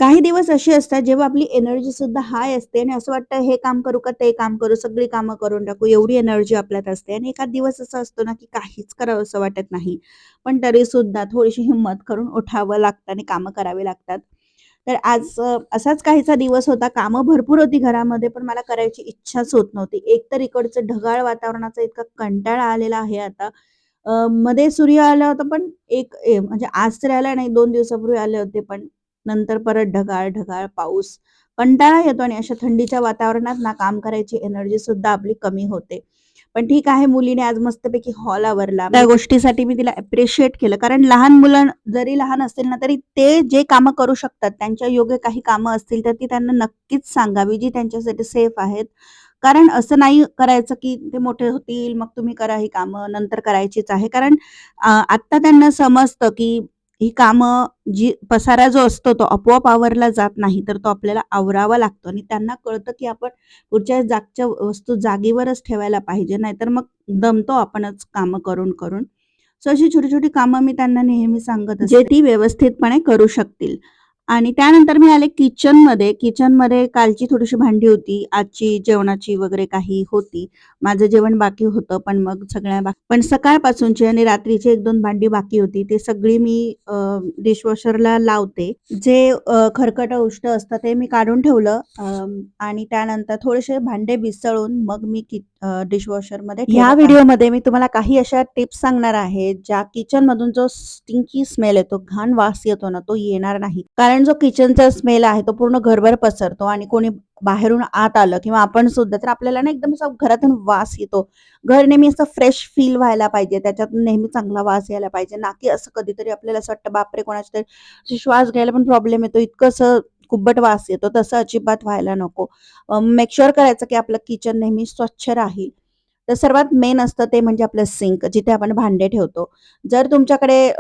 काही दिवस असे असतात जेव्हा आपली एनर्जी सुद्धा हाय असते आणि असं वाटतं हे काम करू का ते काम करू, सगळी कामं करून टाकू, एवढी एनर्जी आपल्यात असते आणि एखाद दिवस असा असतो ना, की काहीच करावंसं वाटत नाही. पण तरी सुद्धा थोडीशी हिंमत करून उठावं लागतं आणि कामं करावी लागतात. तर आज असाच काहीसा दिवस होता. कामं भरपूर होती घरामध्ये, पण मला करायची इच्छाच होत नव्हती. एकतर इकडचं ढगाळ वातावरणाचा इतका कंटाळा आलेला आहे आता. मध्ये सूर्य आला होता, पण म्हणजे आज तर आला नाही, 2 दिवसापूर्वी आले होते, पण नंतर परत ढगाळ, ढगाळ पाऊस. कंटाळा येतो आणि अशा थंडीच्या वातावरणात ना काम करायची एनर्जी सुद्धा आपली कमी होते. पण ठीक आहे, मुलीने आज मस्तपैकी हॉल आवरला. त्या गोष्टीसाठी मी तिला अप्रिशिएट केलं. कारण लहान मुलं जरी लहान असतील ना, तरी ते जे कामं करू शकतात, त्यांच्या योग्य काही कामं असतील, तर ती त्यांना नक्कीच सांगावी, जी त्यांच्यासाठी सेफ आहेत. कारण असं नाही करायचं, की ते मोठे होतील, मग तुम्ही करा ही कामं, नंतर करायचीच आहे. कारण आत्ता त्यांना समजतं, की ही कामं पसारा जो असतो तो आपोआप आवरला जात नाही, तर तो आपल्याला आवरावा लागतो आणि त्यांना कळतं, की आपण पुढच्या जागच्या वस्तू जागेवरच ठेवायला पाहिजे, नाहीतर मग दमतो आपणच कामं करून-करून. सो अशी छोटी-छोटी कामं मी त्यांना नेहमी सांगत असते, जे ती व्यवस्थितपणे करू शकतील. आणि त्यानंतर मी आले किचनमध्ये. किचनमध्ये कालची थोडीशी भांडी होती, आजची जेवणाची वगैरे काही होती. माझं जेवण बाकी होतं, पण मग पण सकाळपासूनची आणि रात्रीची 1-2 भांडी बाकी होती. ती सगळी मी डिशवॉशरला लावते. जे खरकटं उष्ट असतं ते मी काढून ठेवलं आणि त्यानंतर थोडेसे भांडे विसळून मग मी डिशवॉशरमध्ये ह्या ठेवत आहे. व्हिडिओमध्ये मी तुम्हाला काही अशा टिप्स सांगणार आहे, ज्या किचनमधून जो स्टिंकी स्मेल येतो, घाण वास येतो ना, तो येणार नाही. कारण जो किचनचा स्मेल आहे, तो पूर्ण घरभर पसरतो आणि कोणी बाहेरून आत आलं किंवा आपण सुद्धा, तर आपल्याला ना एकदम असा घरातून वास येतो. घर नेहमी असं फ्रेश फील व्हायला पाहिजे. त्याच्यातून नेहमी चांगला वास यायला पाहिजे. ना की असं कधीतरी आपल्याला असं वाटतं, बापरे! कोणाच्या तरी अशी श्वास घ्यायला पण प्रॉब्लेम येतो. इतकं असं कुबट वास येतो. तसं अजिबात व्हायला नको. मेक शुअर करायचं की आपलं किचन नेहमी स्वच्छ राहील. तर सर्वात मेन असतं ते म्हणजे आपलं सिंक, जिथे आपण भांडे ठेवतो. जर तुमच्याकडे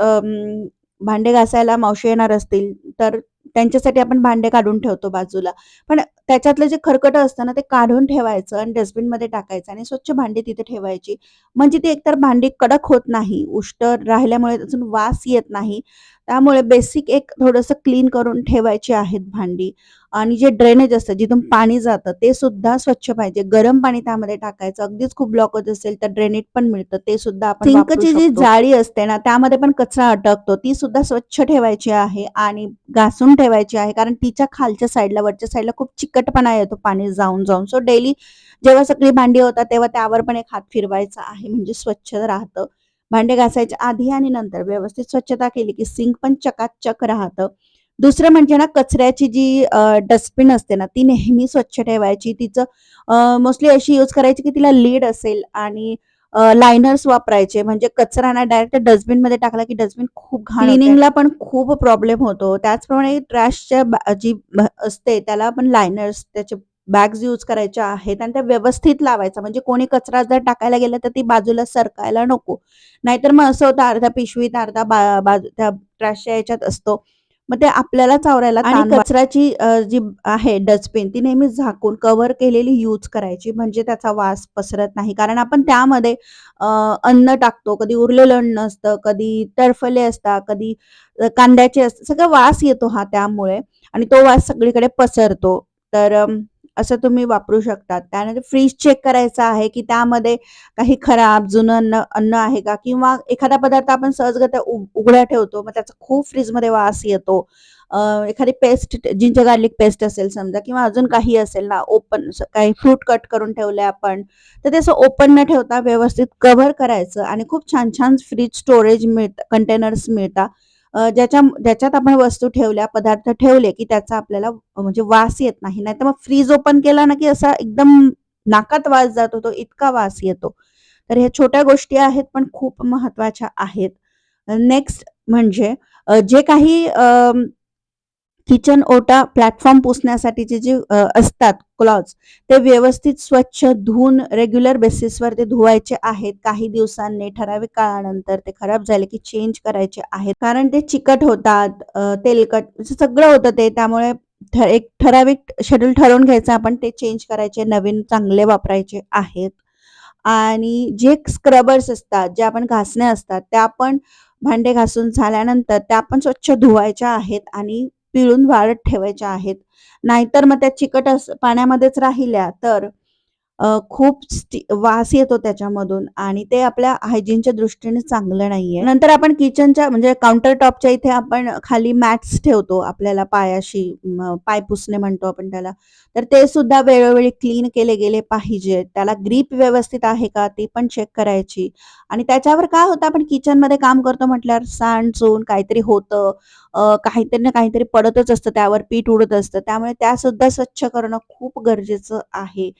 भांडे घासायला मावशी येणार असतील, तर त्यांच्यासाठी आपण भांडे काढून ठेवतो बाजूला. पण त्याच्यातलं जे खरकटं असतं ना, ते काढून ठेवायचं आणि डस्टबिनमध्ये टाकायचं आणि स्वच्छ भांडी तिथे ठेवायची. म्हणजे ती एकतर भांडी कडक होत नाही, उष्ट राहिल्यामुळे अजून वास येत नाही. त्यामुळे बेसिक एक थोडंसं क्लीन करून ठेवायची आहेत भांडी. आणि जे ड्रेनेज असतं, जिथून पाणी जातं, ते सुद्धा स्वच्छ पाहिजे. गरम पाणी त्यामध्ये टाकायचं. अगदीच खूप ब्लॉकेज असेल, तर ड्रेनेज पण मिळतं, ते सुद्धा आपण वापरू शकतो. सिंकची जी जाळी असते ना, त्यामध्ये पण कचरा अटकतो. ती सुद्धा स्वच्छ ठेवायची आहे आणि घासून ठेवायची आहे. कारण तिच्या खालच्या साईडला, वरच्या साईडला खूप चिकटपणा येतो पाणी जाऊन-जाऊन. सो डेली जेव्हा सगळी भांडी होतात, तेव्हा त्यावर पण एक हात फिरवायचा आहे, म्हणजे स्वच्छ राहतं. भांडे घासायच्या आधी आणि नंतर व्यवस्थित स्वच्छता केली, की सिंक पण चकाचक राहतं. दुसरं म्हणजे ना, कचऱ्याची जी डस्टबिन असते ना, ती नेहमी स्वच्छ ठेवायची. तिचं मोस्टली अशी यूज करायची, की तिला लीड असेल आणि लायनर्स वापरायचे. म्हणजे कचरा ना डायरेक्ट डस्टबिनमध्ये टाकला, की डस्टबिन खूप घाण होते. क्लिनिंगला पण खूप प्रॉब्लेम होतो. त्याचप्रमाणे ट्रॅशच्या जी असते, त्याला पण लायनर्स, त्याचे बॅग्स यूज करायच्या आहेत आणि त्या व्यवस्थित लावायचा. म्हणजे कोणी कचरा जर टाकायला गेला, तर ती बाजूला सरकायला नको. नाहीतर मग असं होतं, अर्धा पिशवीत, अर्धा बाजू त्या ट्रॅशच्या ह्याच्यात असतो. मग ते आपल्यालाच आवरायला आणि कचऱ्याची जी आहे डस्टबिन, ती नेहमी झाकून कव्हर केलेली यूज करायची, म्हणजे त्याचा वास पसरत नाही. कारण आपण त्यामध्ये अ, अन्न टाकतो, कधी उरलेलं अन्न असतं, कधी टरफले असतात, कधी कांद्याचे असतात, सगळा वास येतो हा त्यामुळे आणि तो वास सगळीकडे पसरतो. तर असं तुम्ही वापरू शकता. त्यानंतर फ्रीज चेक करायचा आहे, की त्यामध्ये काही खराब जुनं अन्न आहे का? किंवा एखादा पदार्थ आपण सहजगत्या उघडा ठेवतो, मग त्याचा खूप फ्रीजमध्ये वास येतो. एखादी पेस्ट, जिंजर गार्लिक पेस्ट असेल समजा किंवा अजून काही असेल ना, ओपन काही फ्रूट कट करून ठेवलंय आपण, तर ते असं ओपन न ठेवता व्यवस्थित कव्हर करायचं आणि खूप छान-छान फ्रिज स्टोरेज कंटेनर्स मिळतात. ज्याच्यात आपण वस्तू ठेवल्या, पदार्थ ठेवले, की त्याचा आपल्याला म्हणजे वास येत नाही. नाहीतर मग फ्रीज ओपन केला ना, की असा एकदम नाकात वास जातो, तो इतका वास येतो. तर ह्या छोट्या गोष्टी आहेत, पण खूप महत्त्वाच्या आहेत. नेक्स्ट म्हणजे जे काही किचन ओटा प्लॅटफॉर्म पुसण्यासाठीचे जे असतात क्लॉथ्स, ते व्यवस्थित स्वच्छ धुवून रेग्युलर बेसिसवर ते धुवायचे आहेत. काही दिवसांनी, ठराविक काळानंतर ते खराब झाले की चेंज करायचे आहेत. कारण ते चिकट होतात, तेलकट असं सगळं होतं ते. त्यामुळे एक ठराविक शेड्यूल ठरवून घ्यायचं, आपण ते चेंज करायचे, नवीन चांगले वापरायचे आहेत. आणि जे स्क्रबर्स असतात, ज्या आपण घासण्या असतात, त्या पण भांडे घासून झाल्यानंतर त्या पण स्वच्छ धुवायच्या आहेत आणि पिळून वाळत ठेवायच्या आहेत. नाहीतर मग त्या चिकट पाण्यामध्येच राहिल्या तर खूप वास येतो त्याच्यामधून आणि ते आपल्या हायजीनच्या दृष्टीने चांगलं नाहीये. नंतर आपण किचनच्या म्हणजे काउंटर टॉपच्या इथे आपण खाली मॅट्स ठेवतो आपल्याला पायाशी पाय पुसणे म्हणतो आपण त्याला. तर ते सुद्धा वेळोवेळी क्लीन केले गेले पाहिजेत. त्याला ग्रीप व्यवस्थित आहे का ती पण चेक करायची. आणि त्याच्यावर काय होतं आपण किचनमध्ये काम करतो म्हटल्यावर सांड-सून काहीतरी होतं. काहीतरी ना काहीतरी पडतच असतं त्यावर, पीठ उडत असतं. त्यामुळे त्यासुद्धा स्वच्छ करणं खूप गरजेचं आहे.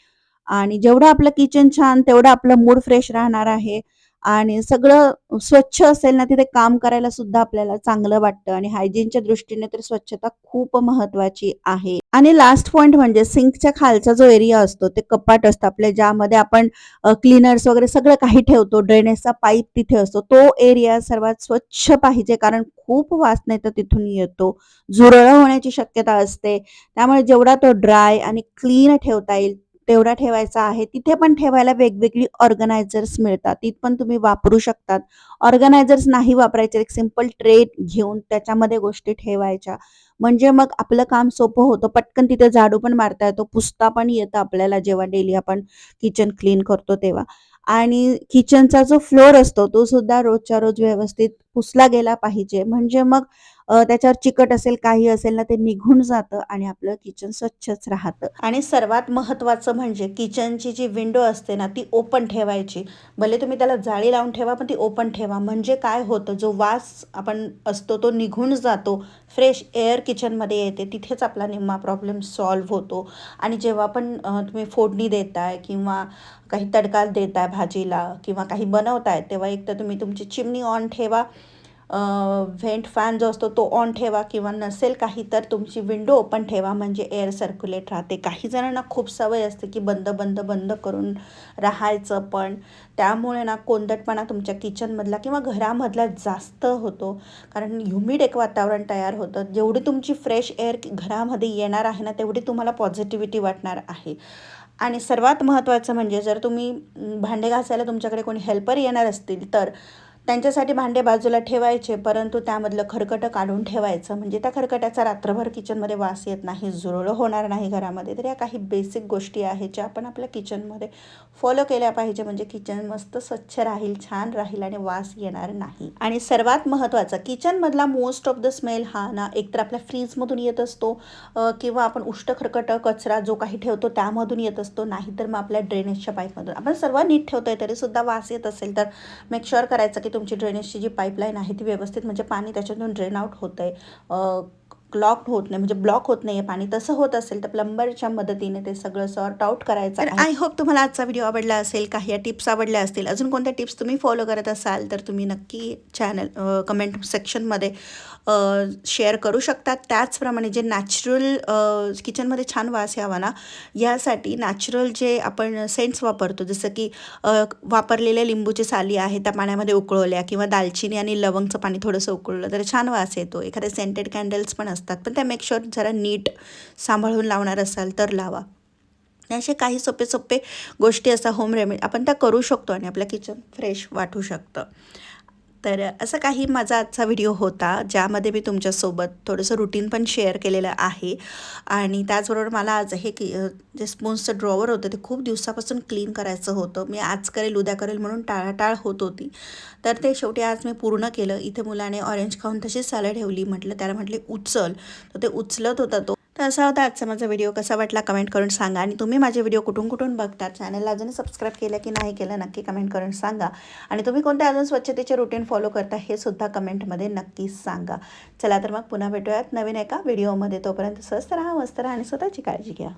आणि जेवढं आपलं किचन छान तेवढं आपलं मूड फ्रेश राहणार आहे आणि सगळं स्वच्छ असेल ना तिथे काम करायला सुद्धा आपल्याला चांगलं वाटतं आणि हायजीनच्या दृष्टीने तर स्वच्छता खूप महत्वाची आहे. आणि लास्ट पॉइंट म्हणजे सिंकच्या खालचा जो एरिया असतो ते कपाट असतं आपल्या ज्यामध्ये आपण क्लीनर्स वगैरे सगळं काही ठेवतो, ड्रेनेजचा पाईप तिथे असतो, तो एरिया सर्वात स्वच्छ पाहिजे कारण खूप वास नाही तर तिथून येतो, झुरळं होण्याची शक्यता असते. त्यामुळे जेवढा तो ड्राय आणि क्लीन ठेवता येईल तेवढा ठेवायचा आहे. तिथे पण ठेवायला वेगवेगळी ऑर्गनायझर्स मिळतात. ती पण तुम्ही वापरू शकतात. ऑर्गनायझर्स नाही वापरायचे, एक सिंपल ट्रे घेऊन त्याच्यामध्ये गोष्टी ठेवायच्या. म्हणजे मग आपलं काम सोपं होतं. पटकन तिथे झाडू पण मारता येतो, पुसता पण येतं आपल्याला जेव्हा डेली आपण किचन क्लीन करतो तेव्हा. आणि किचनचा जो फ्लोर असतो तो सुद्धा रोजच्या रोज व्यवस्थित पुसला गेला पाहिजे. म्हणजे मग त्याच्यावर चिकट असेल, काही असेल ना ते निघून जातं आणि आपलं किचन स्वच्छच राहतं. आणि सर्वात महत्त्वाचं म्हणजे किचनची जी विंडो असते ना ती ओपन ठेवायची. भले तुम्ही त्याला जाळी लावून ठेवा पण ती ओपन ठेवा. म्हणजे काय होतं जो वास आपण असतो तो निघून जातो. फ्रेश एअर किचनमध्ये येते. तिथेच आपला निम्मा प्रॉब्लेम सॉल्व्ह होतो. आणि जेव्हा पण तुम्ही फोडणी देताय किंवा काही तडका देताय भाजीला किंवा काही बनवताय तेव्हा एक तर तुम्ही तुमची चिमणी ऑन ठेवा. व्हेंट फॅन जो असतो तो ऑन ठेवा किंवा नसेल काही तर तुमची विंडो ओपन ठेवा म्हणजे एअर सर्क्युलेट राहते. काही जणांना खूप सवय असते की बंद बंद बंद करून राहायचं पण त्यामुळे ना कोंदटपणा तुमच्या किचनमधला किंवा घरामधला जास्त होतो. कारण ह्युमिड एक वातावरण तयार होतं. जेवढी तुमची फ्रेश एअर घरामध्ये येणार आहे ना तेवढी तुम्हाला पॉझिटिव्हिटी वाटणार आहे. आणि सर्वात महत्त्वाचं म्हणजे जर तुम्ही भांडे घासायला तुमच्याकडे कोणी हेल्पर येणार असतील तर त्यांच्यासाठी भांडे बाजूला ठेवायचे परंतु त्यामधलं खरकटं काढून ठेवायचं म्हणजे त्या खरकट्याचा रात्रभर किचनमध्ये वास येत नाही, झुरळं होणार नाही घरामध्ये. तर या काही बेसिक गोष्टी आहेत ज्या आपण आपल्या किचनमध्ये फॉलो केल्या पाहिजे म्हणजे किचन मस्त स्वच्छ राहील, छान राहील आणि वास येणार नाही. आणि सर्वात महत्त्वाचं किचनमधला मोस्ट ऑफ द स्मेल हा ना एकतर आपल्या फ्रीजमधून येत असतो किंवा आपण उष्ट खरकटं कचरा जो काही ठेवतो त्यामधून येत असतो, नाहीतर मग आपल्या ड्रेनेजच्या पाईपमधून. आपण सर्व नीट ठेवतोय तरीसुद्धा वास येत असेल तर मेक शुअर करायचं की तुमची ड्रेनेजची जी पाईपलाईन आहे ती व्यवस्थित म्हणजे पाणी त्याच्यातून ड्रेन आउट होतं आहे, क्लॉग होत नाही म्हणजे ब्लॉक होत नाही आहे पाणी. तसं होत असेल तर प्लंबरच्या मदतीने ते सगळं सॉर्ट आउट करायचं आहे. आय होप तुम्हाला आजचा व्हिडिओ आवडला असेल, काही या टिप्स आवडल्या असतील. अजून कोणत्या टिप्स तुम्ही फॉलो करत असाल तर तुम्ही नक्की कमेंट सेक्शनमध्ये शेअर करू शकतात. त्याचप्रमाणे जे नॅचरल किचनमध्ये छान वास यावा ना यासाठी नॅचरल जे आपण सेंट्स वापरतो जसं की वापरलेल्या लिंबूची साली आहे त्या पाण्यामध्ये उकळवल्या किंवा दालचिनी आणि लवंगचं पाणी थोडंसं उकळलं तर छान वास येतो. एखाद्या सेंटेड कॅन्डल्स पण असतात पण त्या मेक शुअर जरा नीट सांभाळून लावणार असाल तर लावा. असे काही सोपे सोपे गोष्टी असतात होम रेमेडी आपण त्या करू शकतो आणि आपलं किचन फ्रेश वाटू शकतं. तर असं काही माझा आजचा व्हिडिओ होता ज्यामध्ये मी तुमच्यासोबत थोडंसं रुटीन पण शेअर केलेलं आहे. आणि त्याचबरोबर मला आज हे की जे स्पून्सचं ड्रॉवर होतं ते खूप दिवसापासून क्लीन करायचं होतं. मी आज करेल उद्या करेल म्हणून टाळाटाळ होत होती. तर ते शेवटी आज मी पूर्ण केलं. इथे मुलाने ऑरेंज खाऊन तशीच सालं ठेवली. म्हटलं त्याला म्हटले उचल तर ते उचलत होता तो. तर असा होता आजचा माझा व्हिडिओ. कसा वाटला कमेंट करून सांगा. आणि तुम्ही माझे व्हिडिओ कुठून कुठून बघता, चॅनलला अजून सबस्क्राईब केलं की नाही केलं नक्की कमेंट करून सांगा. आणि तुम्ही कोणत्या अजून स्वच्छतेचे रुटीन फॉलो करता हे सुद्धा कमेंटमध्ये नक्की सांगा. चला तर मग पुन्हा भेटूयात नवीन एका व्हिडिओमध्ये. तोपर्यंत स्वस्त राहा, मस्त राहा आणि स्वतःची काळजी घ्या.